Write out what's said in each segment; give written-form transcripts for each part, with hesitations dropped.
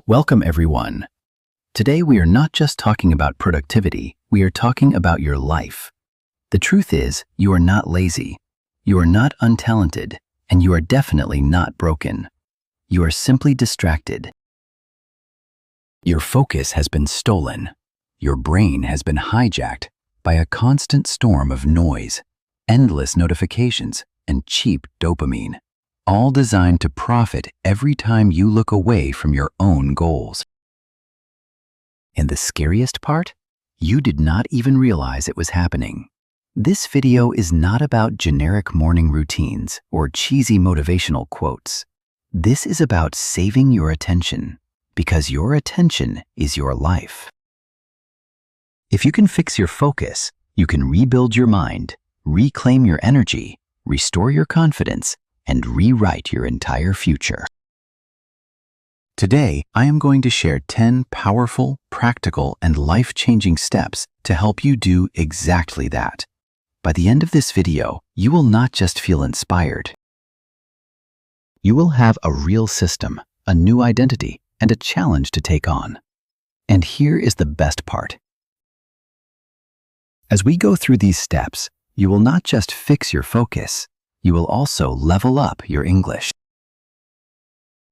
Welcome, everyone. Today we are not just talking about productivity, we are talking about your life. The truth is, you are not lazy, you are not untalented, and you are definitely not broken. You are simply distracted. Your focus has been stolen. Your brain has been hijacked by a constant storm of noise, endless notifications, and cheap dopamine, all designed to profit every time you look away from your own goals. And the scariest part? You did not even realize it was happening. This video is not about generic morning routines or cheesy motivational quotes. This is about saving your attention, because your attention is your life. If you can fix your focus, you can rebuild your mind, reclaim your energy, restore your confidence, and rewrite your entire future. Today, I am going to share 10 powerful, practical, and life-changing steps to help you do exactly that. By the end of this video, you will not just feel inspired. You will have a real system, a new identity, and a challenge to take on. And here is the best part. As we go through these steps, you will not just fix your focus, you will also level up your English.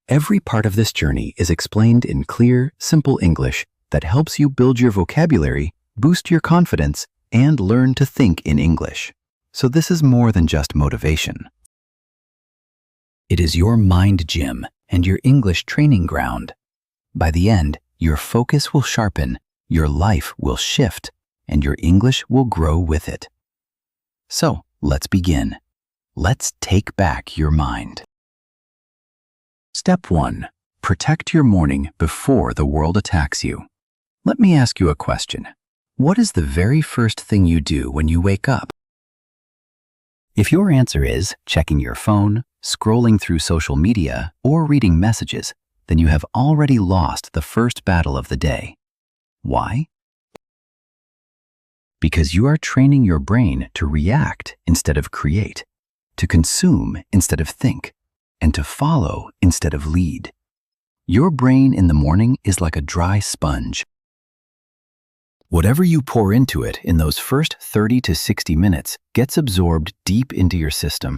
Every part of this journey is explained in clear, simple English that helps you build your vocabulary, boost your confidence, and learn to think in English. So this is more than just motivation. It is your mind gym and your English training ground. By the end, your focus will sharpen, your life will shift, and your English will grow with it. So, let's begin. Let's take back your mind. Step 1. Protect your morning before the world attacks you. Let me ask you a question. What is the very first thing you do when you wake up? If your answer is checking your phone, scrolling through social media, or reading messages, then you have already lost the first battle of the day. Why? Because you are training your brain to react instead of create, to consume instead of think, and to follow instead of lead. Your brain in the morning is like a dry sponge. Whatever you pour into it in those first 30 to 60 minutes gets absorbed deep into your system.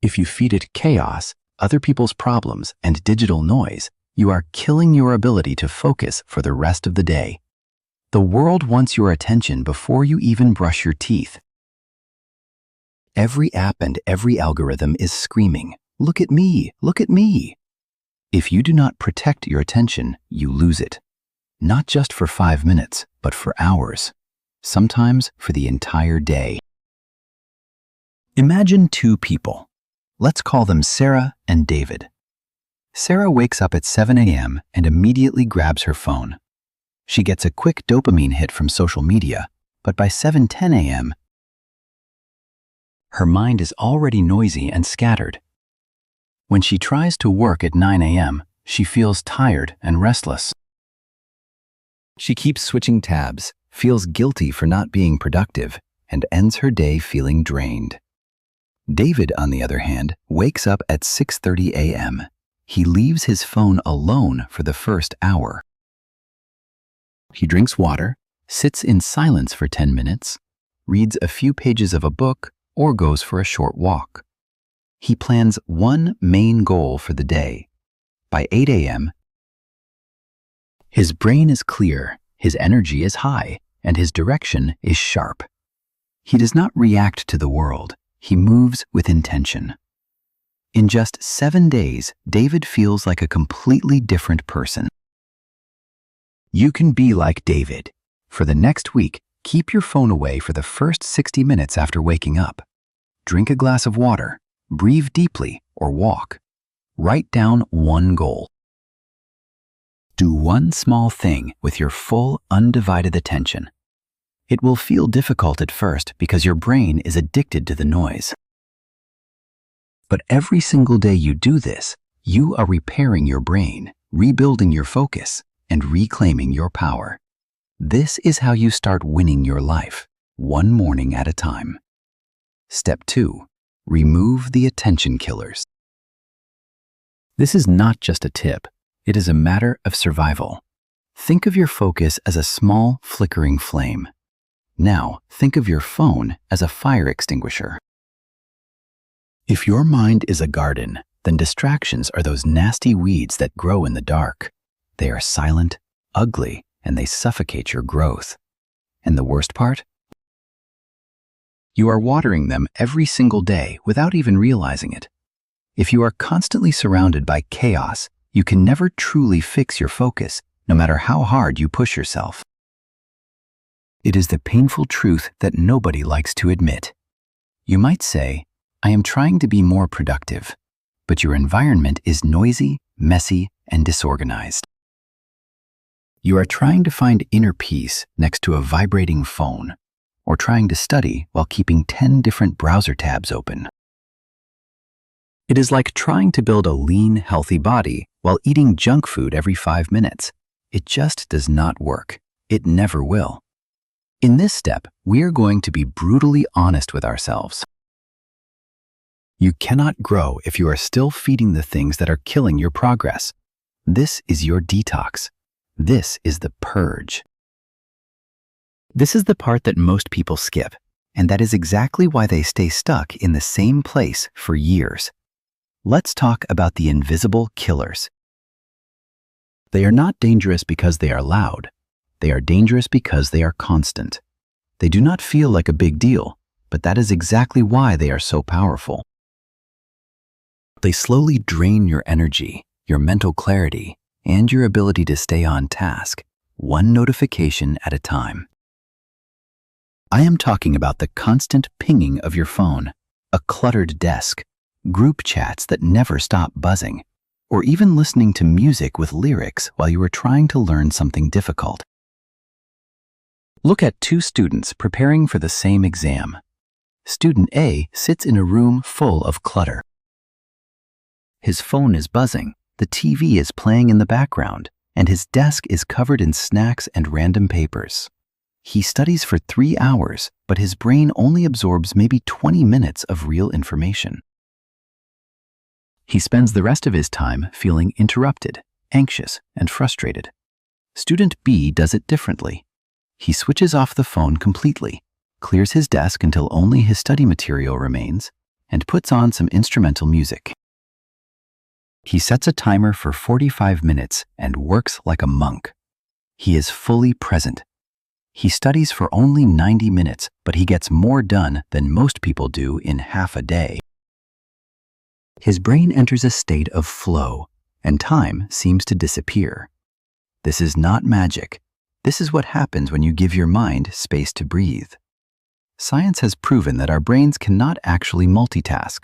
If you feed it chaos, other people's problems, and digital noise, you are killing your ability to focus for the rest of the day. The world wants your attention before you even brush your teeth. Every app and every algorithm is screaming, "Look at me, look at me." If you do not protect your attention, you lose it. Not just for 5 minutes, but for hours. Sometimes for the entire day. Imagine two people. Let's call them Sarah and David. Sarah wakes up at 7 a.m. and immediately grabs her phone. She gets a quick dopamine hit from social media, but by 7:10 a.m., her mind is already noisy and scattered. When she tries to work at 9 a.m., she feels tired and restless. She keeps switching tabs, feels guilty for not being productive, and ends her day feeling drained. David, on the other hand, wakes up at 6:30 a.m. He leaves his phone alone for the first hour. He drinks water, sits in silence for 10 minutes, reads a few pages of a book, or goes for a short walk. He plans one main goal for the day. By 8 a.m., his brain is clear, his energy is high, and his direction is sharp. He does not react to the world, he moves with intention. In just 7 days, David feels like a completely different person. You can be like David. For the next week, keep your phone away for the first 60 minutes after waking up. Drink a glass of water, breathe deeply, or walk. Write down one goal. Do one small thing with your full, undivided attention. It will feel difficult at first because your brain is addicted to the noise. But every single day you do this, you are repairing your brain, rebuilding your focus, and reclaiming your power. This is how you start winning your life, one morning at a time. Step 2. Remove the attention killers. This is not just a tip. It is a matter of survival. Think of your focus as a small, flickering flame. Now, think of your phone as a fire extinguisher. If your mind is a garden, then distractions are those nasty weeds that grow in the dark. They are silent, ugly, and they suffocate your growth. And the worst part? You are watering them every single day without even realizing it. If you are constantly surrounded by chaos, you can never truly fix your focus, no matter how hard you push yourself. It is the painful truth that nobody likes to admit. You might say, I am trying to be more productive, but your environment is noisy, messy, and disorganized. You are trying to find inner peace next to a vibrating phone, or trying to study while keeping 10 different browser tabs open. It is like trying to build a lean, healthy body while eating junk food every 5 minutes. It just does not work. It never will. In this step, we are going to be brutally honest with ourselves. You cannot grow if you are still feeding the things that are killing your progress. This is your detox. This is the purge. This is the part that most people skip, and that is exactly why they stay stuck in the same place for years. Let's talk about the invisible killers. They are not dangerous because they are loud. They are dangerous because they are constant. They do not feel like a big deal, but that is exactly why they are so powerful. They slowly drain your energy, your mental clarity, and your ability to stay on task, one notification at a time. I am talking about the constant pinging of your phone, a cluttered desk, group chats that never stop buzzing, or even listening to music with lyrics while you are trying to learn something difficult. Look at two students preparing for the same exam. Student A sits in a room full of clutter. His phone is buzzing, the TV is playing in the background, and his desk is covered in snacks and random papers. He studies for 3 hours, but his brain only absorbs maybe 20 minutes of real information. He spends the rest of his time feeling interrupted, anxious, and frustrated. Student B does it differently. He switches off the phone completely, clears his desk until only his study material remains, and puts on some instrumental music. He sets a timer for 45 minutes and works like a monk. He is fully present. He studies for only 90 minutes, but he gets more done than most people do in half a day. His brain enters a state of flow, and time seems to disappear. This is not magic. This is what happens when you give your mind space to breathe. Science has proven that our brains cannot actually multitask.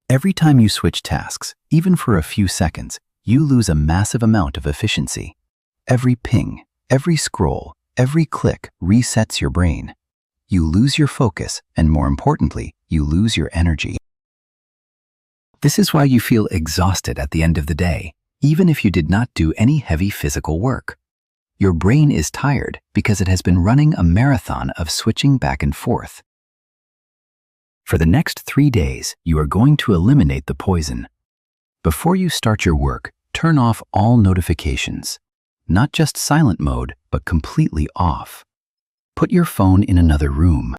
Every time you switch tasks, even for a few seconds, you lose a massive amount of efficiency. Every ping, every scroll, every click resets your brain. You lose your focus, and more importantly, you lose your energy. This is why you feel exhausted at the end of the day, even if you did not do any heavy physical work. Your brain is tired because it has been running a marathon of switching back and forth. For the next 3 days, you are going to eliminate the poison. Before you start your work, turn off all notifications. Not just silent mode, but completely off. Put your phone in another room.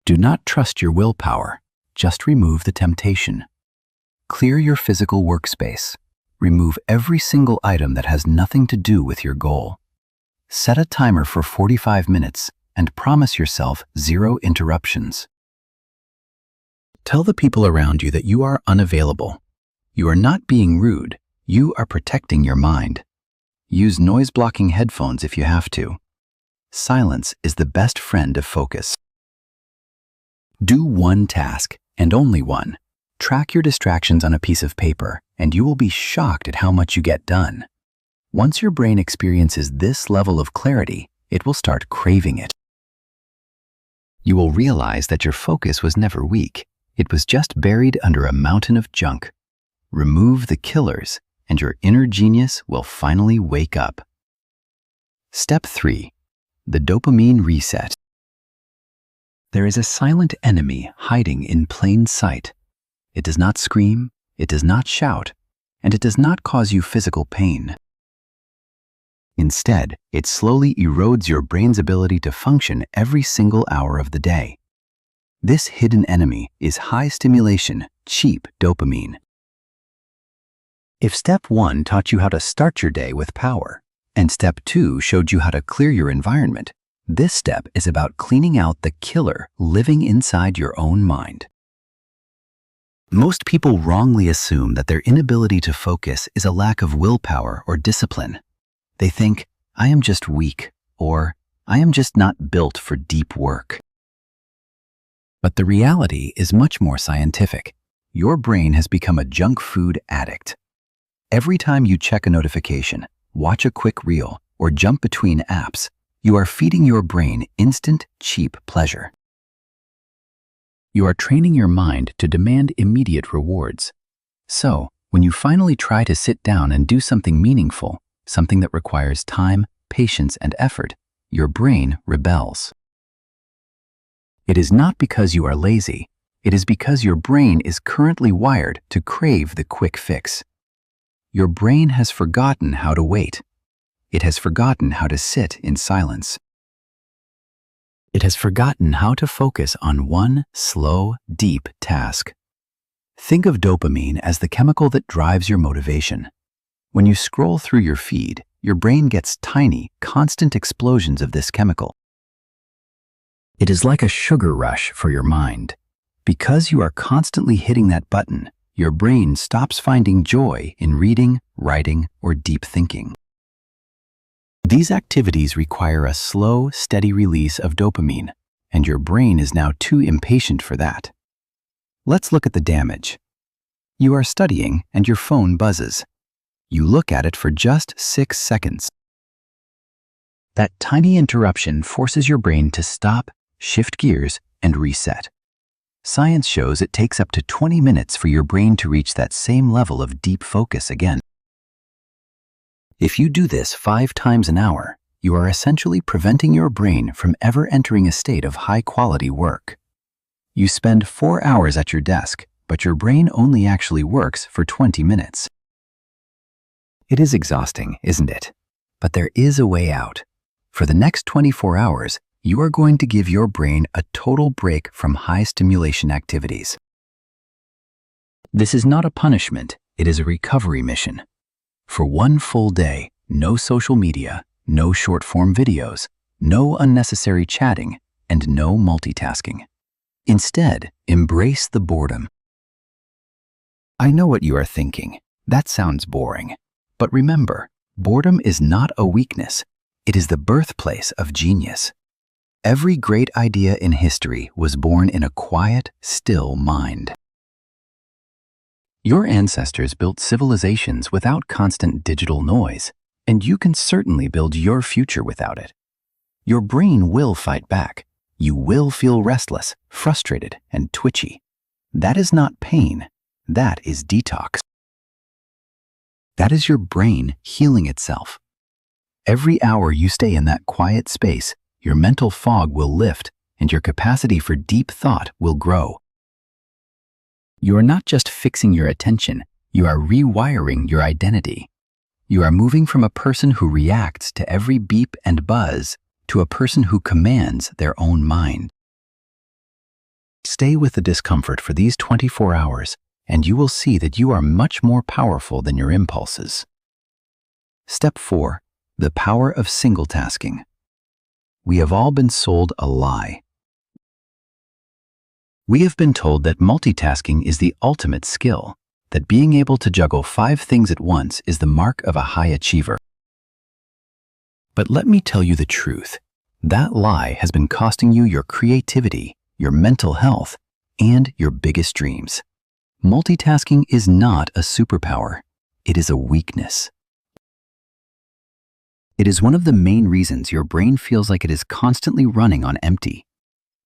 Do not trust your willpower. Just remove the temptation. Clear your physical workspace. Remove every single item that has nothing to do with your goal. Set a timer for 45 minutes and promise yourself 0 interruptions. Tell the people around you that you are unavailable. You are not being rude. You are protecting your mind. Use noise-blocking headphones if you have to. Silence is the best friend of focus. Do one task, and only one. Track your distractions on a piece of paper, and you will be shocked at how much you get done. Once your brain experiences this level of clarity, it will start craving it. You will realize that your focus was never weak. It was just buried under a mountain of junk. Remove the killers, and your inner genius will finally wake up. Step 3. The dopamine reset. There is a silent enemy hiding in plain sight. It does not scream, it does not shout. and it does not cause you physical pain. Instead, it slowly erodes your brain's ability to function every single hour of the day. This hidden enemy is high-stimulation, cheap dopamine. If Step 1 taught you how to start your day with power, and Step 2 showed you how to clear your environment, this step is about cleaning out the killer living inside your own mind. Most people wrongly assume that their inability to focus is a lack of willpower or discipline. They think, I am just weak, or I am just not built for deep work. But the reality is much more scientific. Your brain has become a junk food addict. Every time you check a notification, watch a quick reel, or jump between apps, you are feeding your brain instant, cheap pleasure. You are training your mind to demand immediate rewards. So, when you finally try to sit down and do something meaningful, something that requires time, patience, and effort, your brain rebels. It is not because you are lazy. It is because your brain is currently wired to crave the quick fix. Your brain has forgotten how to wait. It has forgotten how to sit in silence. It has forgotten how to focus on one slow, deep task. Think of dopamine as the chemical that drives your motivation. When you scroll through your feed, your brain gets tiny, constant explosions of this chemical. It is like a sugar rush for your mind. Because you are constantly hitting that button, your brain stops finding joy in reading, writing, or deep thinking. These activities require a slow, steady release of dopamine, and your brain is now too impatient for that. Let's look at the damage. You are studying and your phone buzzes. You look at it for just 6 seconds. That tiny interruption forces your brain to stop, shift gears, and reset. Science shows it takes up to 20 minutes for your brain to reach that same level of deep focus again. If you do this 5 times an hour, you are essentially preventing your brain from ever entering a state of high-quality work. You spend 4 hours at your desk, but your brain only actually works for 20 minutes. It is exhausting, isn't it? But there is a way out. For the next 24 hours, you are going to give your brain a total break from high-stimulation activities. This is not a punishment, it is a recovery mission. For 1 full day, no social media, no short-form videos, no unnecessary chatting, and no multitasking. Instead, embrace the boredom. I know what you are thinking. That sounds boring. But remember, boredom is not a weakness. It is the birthplace of genius. Every great idea in history was born in a quiet, still mind. Your ancestors built civilizations without constant digital noise, and you can certainly build your future without it. Your brain will fight back. You will feel restless, frustrated, and twitchy. That is not pain. That is detox. That is your brain healing itself. Every hour you stay in that quiet space, your mental fog will lift and your capacity for deep thought will grow. You are not just fixing your attention, you are rewiring your identity. You are moving from a person who reacts to every beep and buzz to a person who commands their own mind. Stay with the discomfort for these 24 hours, and you will see that you are much more powerful than your impulses. Step 4. The power of single tasking. We have all been sold a lie. We have been told that multitasking is the ultimate skill, that being able to juggle 5 things at once is the mark of a high achiever. But let me tell you the truth. That lie has been costing you your creativity, your mental health, and your biggest dreams. Multitasking is not a superpower. It is a weakness. It is one of the main reasons your brain feels like it is constantly running on empty.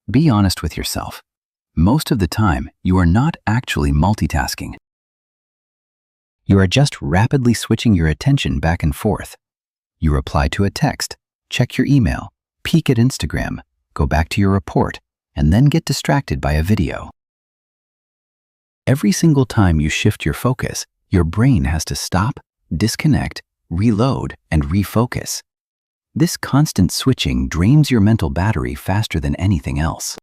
Be honest with yourself. Most of the time, you are not actually multitasking. You are just rapidly switching your attention back and forth. You reply to a text, check your email, peek at Instagram, go back to your report, and then get distracted by a video. Every single time you shift your focus, Your brain has to stop, disconnect, reload, and refocus. This constant switching drains your mental battery faster than anything else.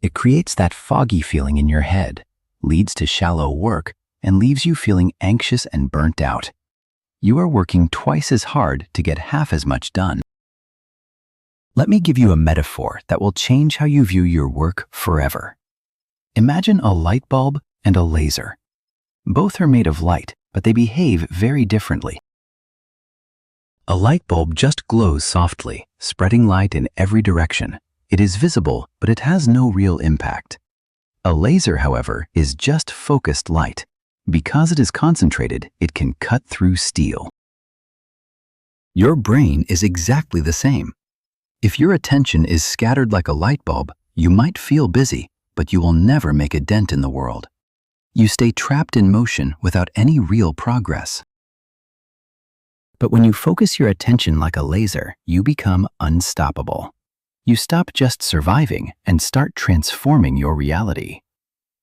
It creates that foggy feeling in your head, leads to shallow work, and leaves you feeling anxious and burnt out. You are working twice as hard to get half as much done. Let me give you a metaphor that will change how you view your work forever. Imagine a light bulb and a laser. Both are made of light, but they behave very differently. A light bulb just glows softly, spreading light in every direction. It is visible, but it has no real impact. A laser, however, is just focused light. Because it is concentrated, it can cut through steel. Your brain is exactly the same. If your attention is scattered like a light bulb, you might feel busy, but you will never make a dent in the world. You stay trapped in motion without any real progress. But when you focus your attention like a laser, you become unstoppable. You stop just surviving and start transforming your reality.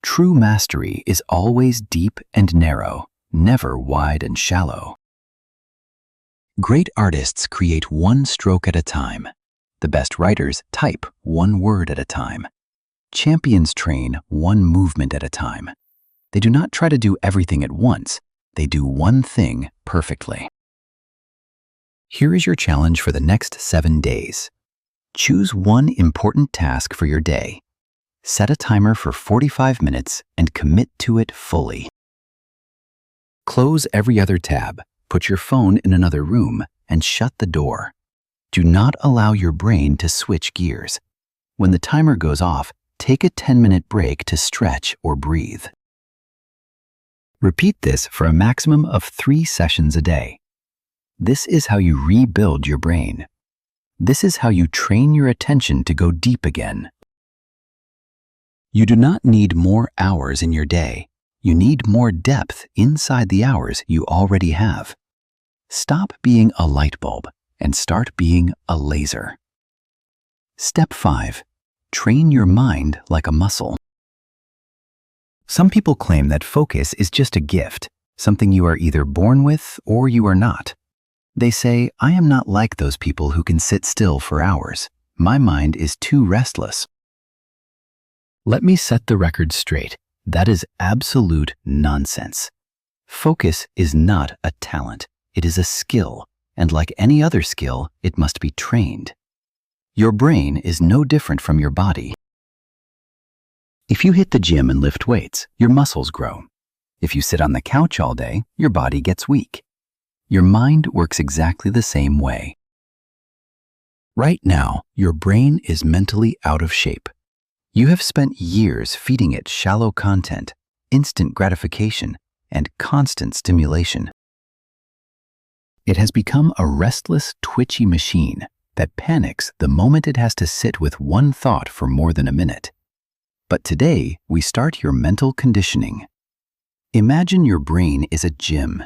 True mastery is always deep and narrow, never wide and shallow. Great artists create one stroke at a time. The best writers type one word at a time. Champions train one movement at a time. They do not try to do everything at once. They do one thing perfectly. Here is your challenge for the next 7 days. Choose one important task for your day. Set a timer for 45 minutes and commit to it fully. Close every other tab, put your phone in another room, and shut the door. Do not allow your brain to switch gears. When the timer goes off, take a 10-minute break to stretch or breathe. Repeat this for a maximum of 3 sessions a day. This is how you rebuild your brain. This is how you train your attention to go deep again. You do not need more hours in your day. You need more depth inside the hours you already have. Stop being a light bulb and start being a laser. Step 5. Train your mind like a muscle. Some people claim that focus is just a gift, something you are either born with or you are not. They say, I am not like those people who can sit still for hours. My mind is too restless. Let me set the record straight. That is absolute nonsense. Focus is not a talent. It is a skill, and like any other skill, it must be trained. Your brain is no different from your body. If you hit the gym and lift weights, your muscles grow. If you sit on the couch all day, your body gets weak. Your mind works exactly the same way. Right now, your brain is mentally out of shape. You have spent years feeding it shallow content, instant gratification, and constant stimulation. It has become a restless, twitchy machine that panics the moment it has to sit with one thought for more than a minute. But today, we start your mental conditioning. Imagine your brain is a gym.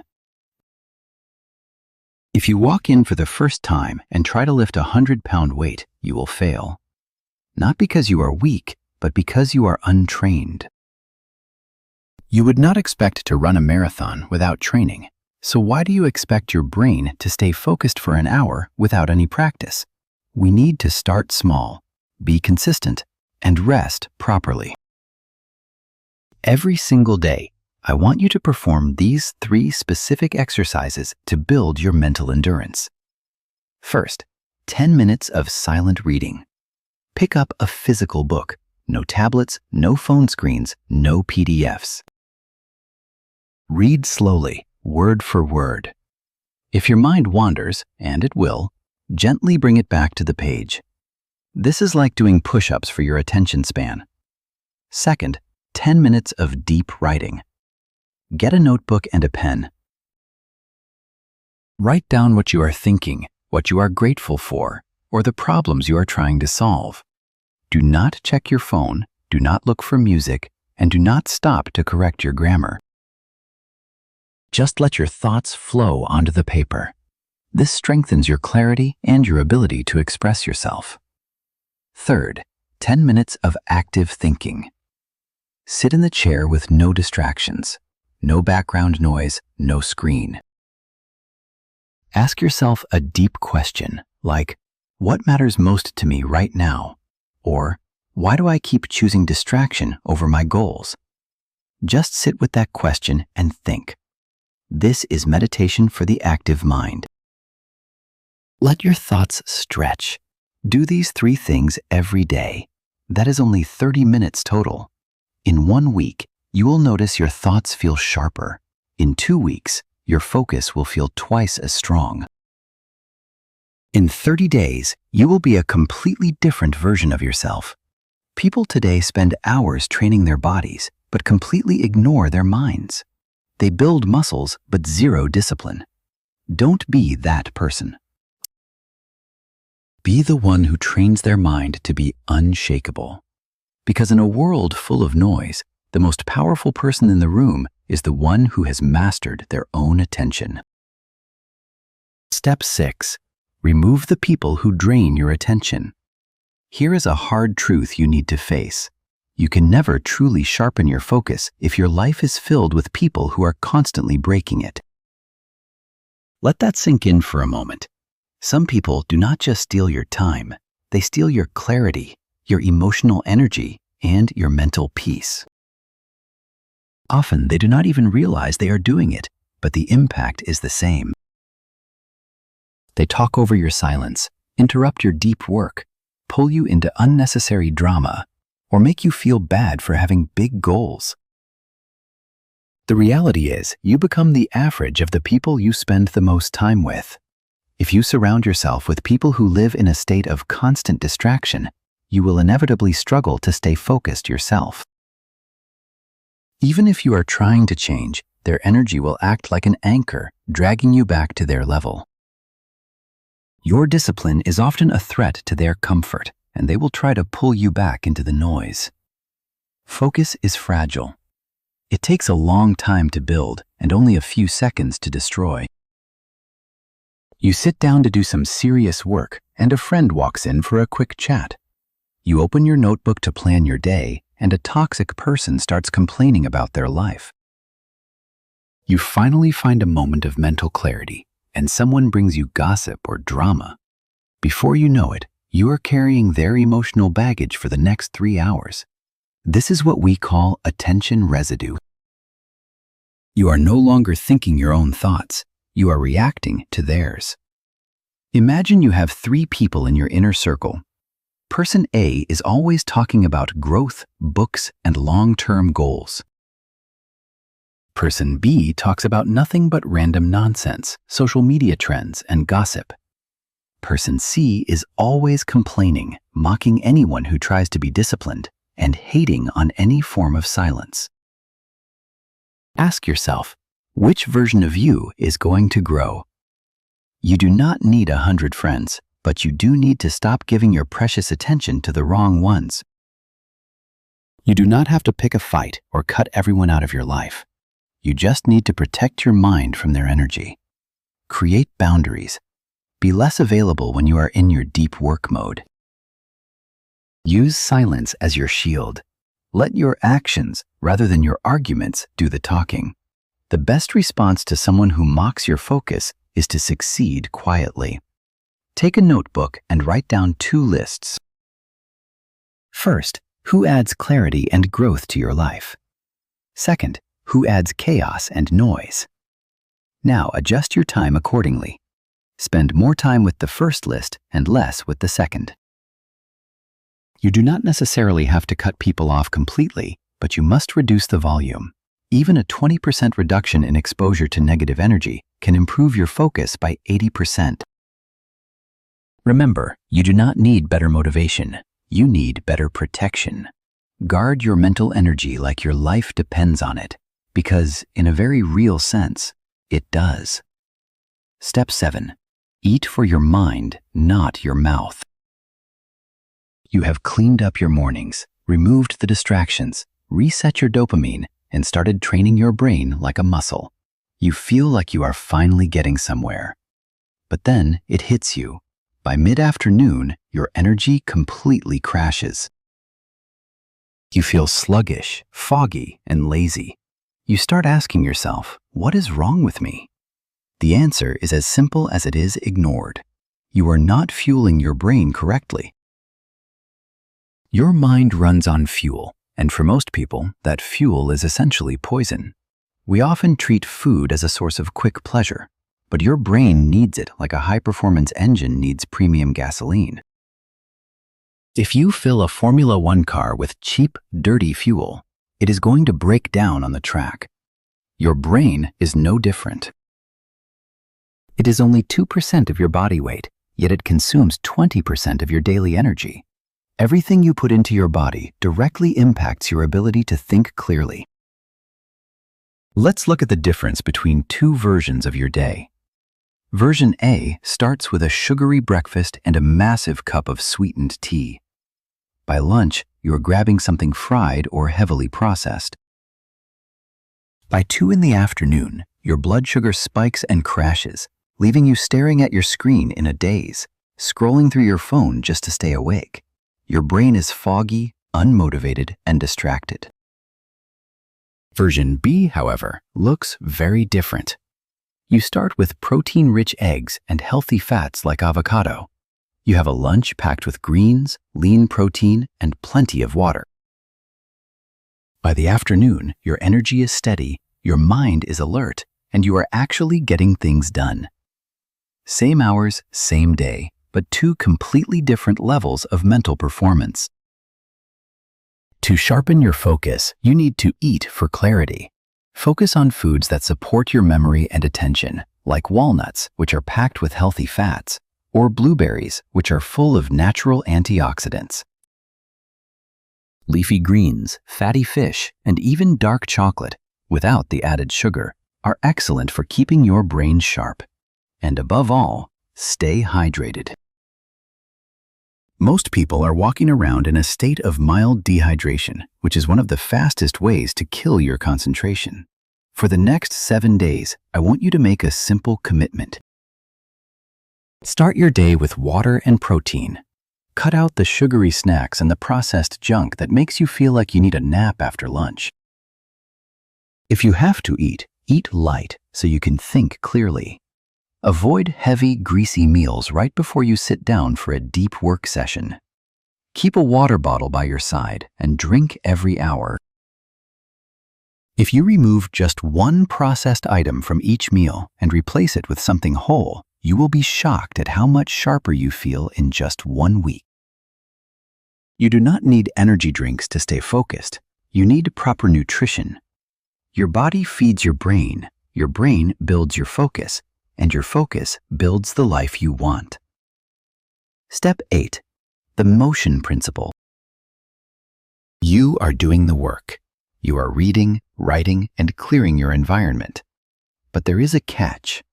If you walk in for the first time and try to lift a 100-pound weight, you will fail. Not because you are weak, but because you are untrained. You would not expect to run a marathon without training. So why do you expect your brain to stay focused for an hour without any practice? We need to start small, be consistent, and rest properly. Every single day, I want you to perform these 3 specific exercises to build your mental endurance. First, 10 minutes of silent reading. Pick up a physical book. No tablets, no phone screens, no PDFs. Read slowly, word for word. If your mind wanders, and it will, gently bring it back to the page. This is like doing push-ups for your attention span. Second, 10 minutes of deep writing. Get a notebook and a pen. Write down what you are thinking, what you are grateful for, or the problems you are trying to solve. Do not check your phone, do not look for music, and do not stop to correct your grammar. Just let your thoughts flow onto the paper. This strengthens your clarity and your ability to express yourself. Third, 10 minutes of active thinking. Sit in the chair with no distractions. no background noise, no screen. Ask yourself a deep question like, what matters most to me right now? Or, why do I keep choosing distraction over my goals? Just sit with that question and think. This is meditation for the active mind. Let your thoughts stretch. Do these 3 things every day. That is only 30 minutes total. In 1 week, you will notice your thoughts feel sharper. In 2 weeks, your focus will feel twice as strong. In 30 days, you will be a completely different version of yourself. People today spend hours training their bodies, but completely ignore their minds. They build muscles, but zero discipline. Don't be that person. Be the one who trains their mind to be unshakable. Because in a world full of noise, the most powerful person in the room is the one who has mastered their own attention. Step 6. Remove the people who drain your attention. Here is a hard truth you need to face. You can never truly sharpen your focus if your life is filled with people who are constantly breaking it. Let that sink in for a moment. Some people do not just steal your time, they steal your clarity, your emotional energy, and your mental peace. Often they do not even realize they are doing it, but the impact is the same. They talk over your silence, interrupt your deep work, pull you into unnecessary drama, or make you feel bad for having big goals. The reality is, you become the average of the people you spend the most time with. If you surround yourself with people who live in a state of constant distraction, you will inevitably struggle to stay focused yourself. Even if you are trying to change, their energy will act like an anchor, dragging you back to their level. Your discipline is often a threat to their comfort, and they will try to pull you back into the noise. Focus is fragile. It takes a long time to build and only a few seconds to destroy. You sit down to do some serious work, and a friend walks in for a quick chat. You open your notebook to plan your day, and a toxic person starts complaining about their life. You finally find a moment of mental clarity, and someone brings you gossip or drama. Before you know it, you are carrying their emotional baggage for the next 3 hours. This is what we call attention residue. You are no longer thinking your own thoughts. You are reacting to theirs. Imagine you have 3 people in your inner circle. Person A is always talking about growth, books, and long-term goals. Person B talks about nothing but random nonsense, social media trends, and gossip. Person C is always complaining, mocking anyone who tries to be disciplined, and hating on any form of silence. Ask yourself, which version of you is going to grow? You do not need 100 friends, but you do need to stop giving your precious attention to the wrong ones. You do not have to pick a fight or cut everyone out of your life. You just need to protect your mind from their energy. Create boundaries. Be less available when you are in your deep work mode. Use silence as your shield. Let your actions, rather than your arguments, do the talking. The best response to someone who mocks your focus is to succeed quietly. Take a notebook and write down 2 lists. First, who adds clarity and growth to your life? Second, who adds chaos and noise? Now adjust your time accordingly. Spend more time with the first list and less with the second. You do not necessarily have to cut people off completely, but you must reduce the volume. Even a 20% reduction in exposure to negative energy can improve your focus by 80%. Remember, you do not need better motivation. You need better protection. Guard your mental energy like your life depends on it, because in a very real sense, it does. Step 7. Eat for your mind, not your mouth. You have cleaned up your mornings, removed the distractions, reset your dopamine, and started training your brain like a muscle. You feel like you are finally getting somewhere. But then it hits you. By mid-afternoon, your energy completely crashes. You feel sluggish, foggy, and lazy. You start asking yourself, what is wrong with me? The answer is as simple as it is ignored. You are not fueling your brain correctly. Your mind runs on fuel, and for most people, that fuel is essentially poison. We often treat food as a source of quick pleasure, but your brain needs it like a high-performance engine needs premium gasoline. If you fill a Formula One car with cheap, dirty fuel, it is going to break down on the track. Your brain is no different. It is only 2% of your body weight, yet it consumes 20% of your daily energy. Everything you put into your body directly impacts your ability to think clearly. Let's look at the difference between two versions of your day. Version A starts with a sugary breakfast and a massive cup of sweetened tea. By lunch, you're grabbing something fried or heavily processed. By 2 in the afternoon, your blood sugar spikes and crashes, leaving you staring at your screen in a daze, scrolling through your phone just to stay awake. Your brain is foggy, unmotivated, and distracted. Version B, however, looks very different. You start with protein-rich eggs and healthy fats like avocado. You have a lunch packed with greens, lean protein, and plenty of water. By the afternoon, your energy is steady, your mind is alert, and you are actually getting things done. Same hours, same day, but two completely different levels of mental performance. To sharpen your focus, you need to eat for clarity. Focus on foods that support your memory and attention, like walnuts, which are packed with healthy fats, or blueberries, which are full of natural antioxidants. Leafy greens, fatty fish, and even dark chocolate, without the added sugar, are excellent for keeping your brain sharp. And above all, stay hydrated. Most people are walking around in a state of mild dehydration, which is one of the fastest ways to kill your concentration. For the next 7 days, I want you to make a simple commitment. Start your day with water and protein. Cut out the sugary snacks and the processed junk that makes you feel like you need a nap after lunch. If you have to eat, eat light so you can think clearly. Avoid heavy, greasy meals right before you sit down for a deep work session. Keep a water bottle by your side and drink every hour. If you remove just one processed item from each meal and replace it with something whole, you will be shocked at how much sharper you feel in just 1 week. You do not need energy drinks to stay focused. You need proper nutrition. Your body feeds your brain builds your focus, and your focus builds the life you want. Step 8. The motion principle. You are doing the work. You are reading, writing, and clearing your environment. But there is a catch.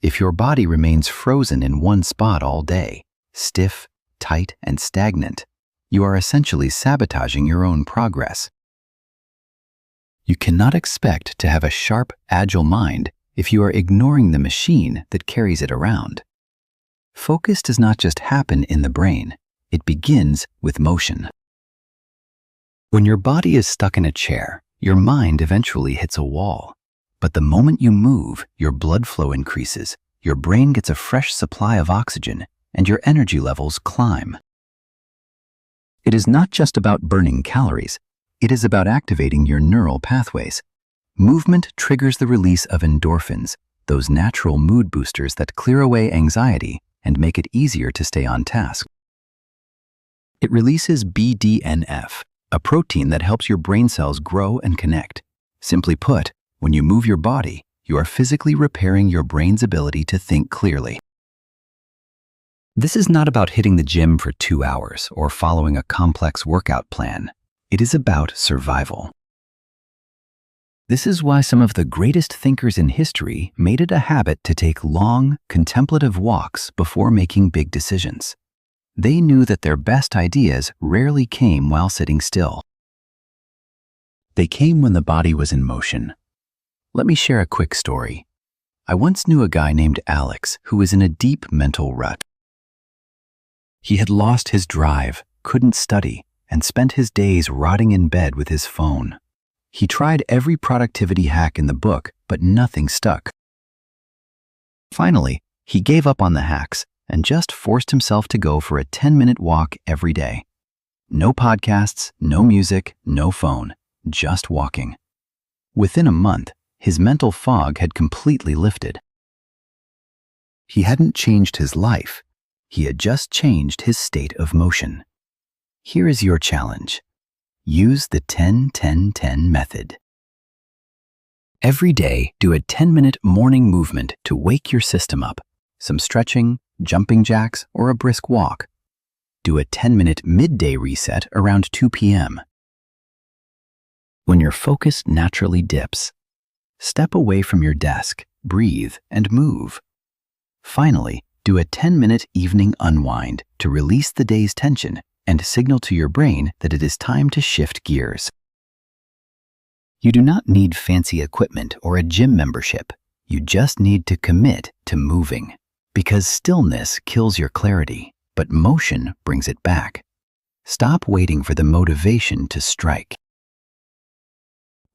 If your body remains frozen in one spot all day, stiff, tight, and stagnant, you are essentially sabotaging your own progress. You cannot expect to have a sharp, agile mind if you are ignoring the machine that carries it around. Focus does not just happen in the brain, it begins with motion. When your body is stuck in a chair, your mind eventually hits a wall. But the moment you move, your blood flow increases, your brain gets a fresh supply of oxygen, and your energy levels climb. It is not just about burning calories, it is about activating your neural pathways. Movement triggers the release of endorphins, those natural mood boosters that clear away anxiety and make it easier to stay on task. It releases BDNF, a protein that helps your brain cells grow and connect. Simply put, when you move your body, you are physically repairing your brain's ability to think clearly. This is not about hitting the gym for 2 hours or following a complex workout plan. It is about survival. This is why some of the greatest thinkers in history made it a habit to take long, contemplative walks before making big decisions. They knew that their best ideas rarely came while sitting still. They came when the body was in motion. Let me share a quick story. I once knew a guy named Alex who was in a deep mental rut. He had lost his drive, couldn't study, and spent his days rotting in bed with his phone. He tried every productivity hack in the book, but nothing stuck. Finally, he gave up on the hacks and just forced himself to go for a 10-minute walk every day. No podcasts, no music, no phone, just walking. Within a month, his mental fog had completely lifted. He hadn't changed his life. He had just changed his state of motion. Here is your challenge. Use the 10-10-10 method. Every day, do a 10-minute morning movement to wake your system up. Some stretching, jumping jacks, or a brisk walk. Do a 10-minute midday reset around 2 p.m. When your focus naturally dips, step away from your desk, breathe, and move. Finally, do a 10-minute evening unwind to release the day's tension and signal to your brain that it is time to shift gears. You do not need fancy equipment or a gym membership. You just need to commit to moving, because stillness kills your clarity, but motion brings it back. Stop waiting for the motivation to strike.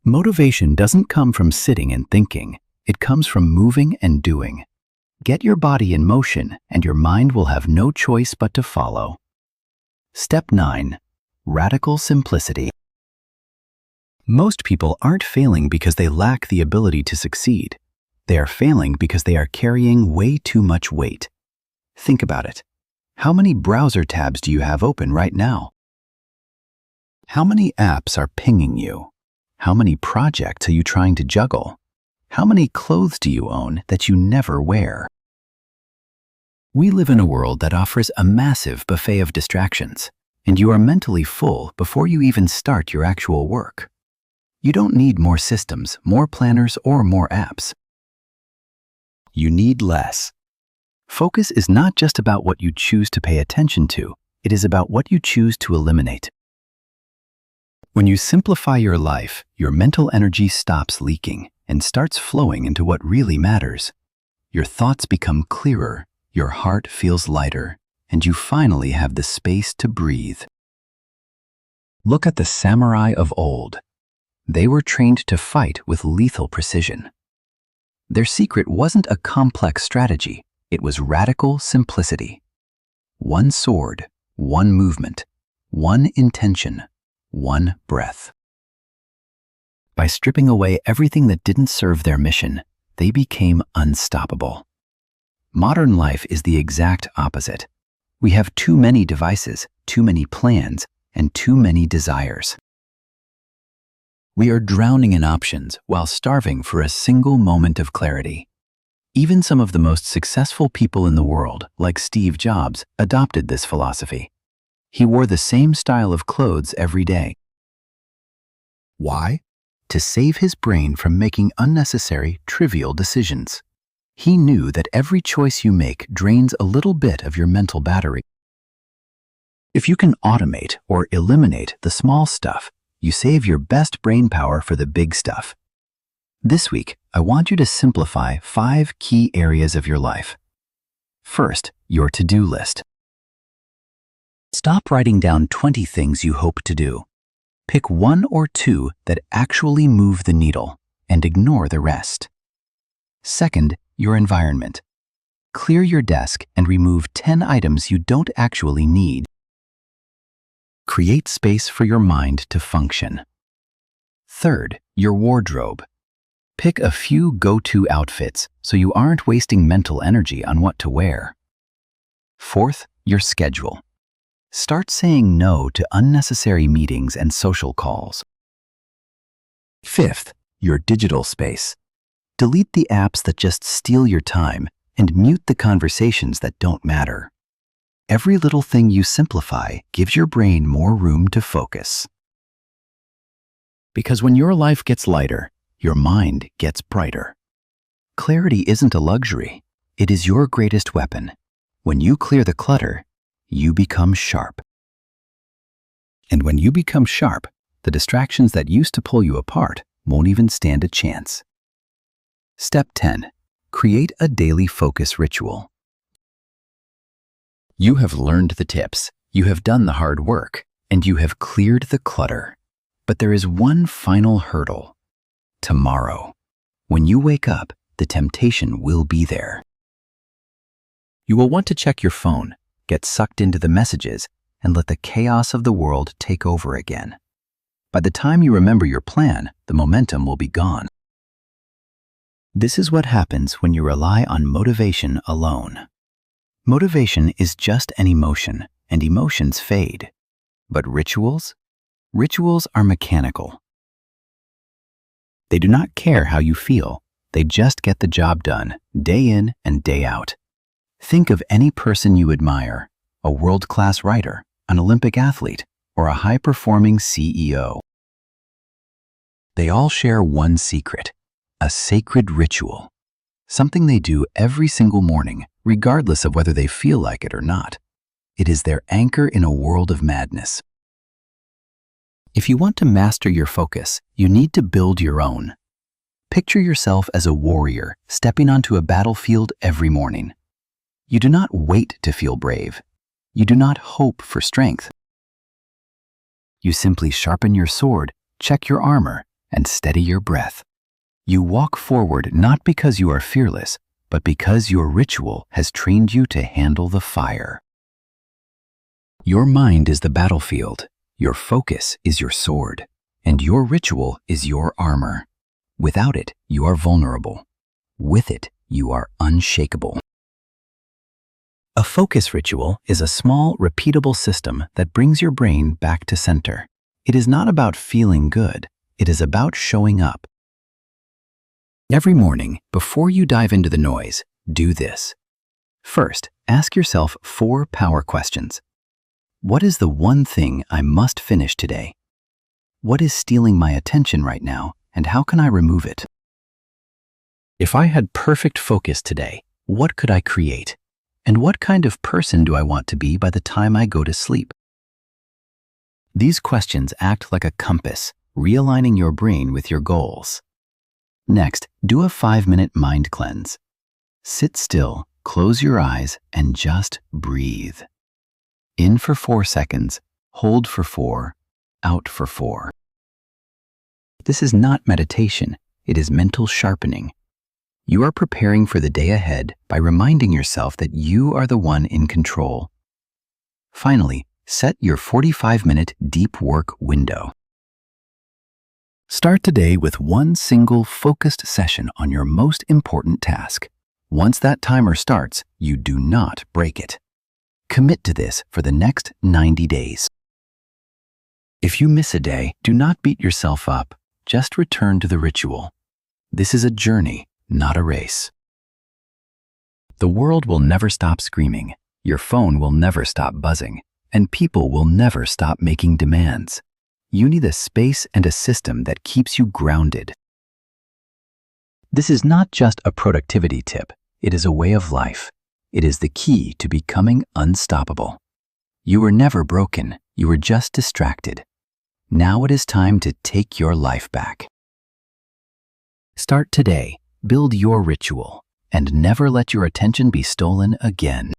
Motivation doesn't come from sitting and thinking. It comes from moving and doing. Get your body in motion, and your mind will have no choice but to follow. Step 9. Radical simplicity. Most people aren't failing because they lack the ability to succeed. They are failing because they are carrying way too much weight. Think about it. How many browser tabs do you have open right now? How many apps are pinging you? How many projects are you trying to juggle? How many clothes do you own that you never wear? We live in a world that offers a massive buffet of distractions, and you are mentally full before you even start your actual work. You don't need more systems, more planners, or more apps. You need less. Focus is not just about what you choose to pay attention to, it is about what you choose to eliminate. When you simplify your life, your mental energy stops leaking and starts flowing into what really matters. Your thoughts become clearer, your heart feels lighter, and you finally have the space to breathe. Look at the samurai of old. They were trained to fight with lethal precision. Their secret wasn't a complex strategy, it was radical simplicity. One sword, one movement, one intention, one breath. By stripping away everything that didn't serve their mission, they became unstoppable. Modern life is the exact opposite. We have too many devices, too many plans, and too many desires. We are drowning in options while starving for a single moment of clarity. Even some of the most successful people in the world, like Steve Jobs, adopted this philosophy. He wore the same style of clothes every day. Why? To save his brain from making unnecessary, trivial decisions. He knew that every choice you make drains a little bit of your mental battery. If you can automate or eliminate the small stuff, you save your best brain power for the big stuff. This week, I want you to simplify 5 key areas of your life. First, your to-do list. Stop writing down 20 things you hope to do. Pick 1 or 2 that actually move the needle and ignore the rest. Second, your environment. Clear your desk and remove 10 items you don't actually need. Create space for your mind to function. Third, your wardrobe. Pick a few go-to outfits so you aren't wasting mental energy on what to wear. Fourth, your schedule. Start saying no to unnecessary meetings and social calls. Fifth, your digital space. Delete the apps that just steal your time and mute the conversations that don't matter. Every little thing you simplify gives your brain more room to focus. Because when your life gets lighter, your mind gets brighter. Clarity isn't a luxury, it is your greatest weapon. When you clear the clutter, you become sharp. And when you become sharp, the distractions that used to pull you apart won't even stand a chance. Step 10. Create a daily focus ritual. You have learned the tips, you have done the hard work, and you have cleared the clutter. But there is one final hurdle. Tomorrow. When you wake up, the temptation will be there. You will want to check your phone, get sucked into the messages, and let the chaos of the world take over again. By the time you remember your plan, the momentum will be gone. This is what happens when you rely on motivation alone. Motivation is just an emotion, and emotions fade. But rituals? Rituals are mechanical. They do not care how you feel. They just get the job done, day in and day out. Think of any person you admire, a world-class writer, an Olympic athlete, or a high-performing CEO. They all share one secret, a sacred ritual, something they do every single morning, regardless of whether they feel like it or not. It is their anchor in a world of madness. If you want to master your focus, you need to build your own. Picture yourself as a warrior stepping onto a battlefield every morning. You do not wait to feel brave. You do not hope for strength. You simply sharpen your sword, check your armor, and steady your breath. You walk forward not because you are fearless, but because your ritual has trained you to handle the fire. Your mind is the battlefield. Your focus is your sword, and your ritual is your armor. Without it, you are vulnerable. With it, you are unshakable. A focus ritual is a small, repeatable system that brings your brain back to center. It is not about feeling good. It is about showing up. Every morning, before you dive into the noise, do this. First, ask yourself 4 power questions. What is the one thing I must finish today? What is stealing my attention right now, and how can I remove it? If I had perfect focus today, what could I create? And what kind of person do I want to be by the time I go to sleep? These questions act like a compass, realigning your brain with your goals. Next, do a 5-minute mind cleanse. Sit still, close your eyes, and just breathe. In for 4 seconds, hold for 4, out for 4. This is not meditation, it is mental sharpening. You are preparing for the day ahead by reminding yourself that you are the one in control. Finally, set your 45-minute deep work window. Start today with one single focused session on your most important task. Once that timer starts, you do not break it. Commit to this for the next 90 days. If you miss a day, do not beat yourself up. Just return to the ritual. This is a journey, not a race. The world will never stop screaming, your phone will never stop buzzing, and people will never stop making demands. You need a space and a system that keeps you grounded. This is not just a productivity tip, it is a way of life. It is the key to becoming unstoppable. You were never broken, you were just distracted. Now it is time to take your life back. Start today, build your ritual, and never let your attention be stolen again.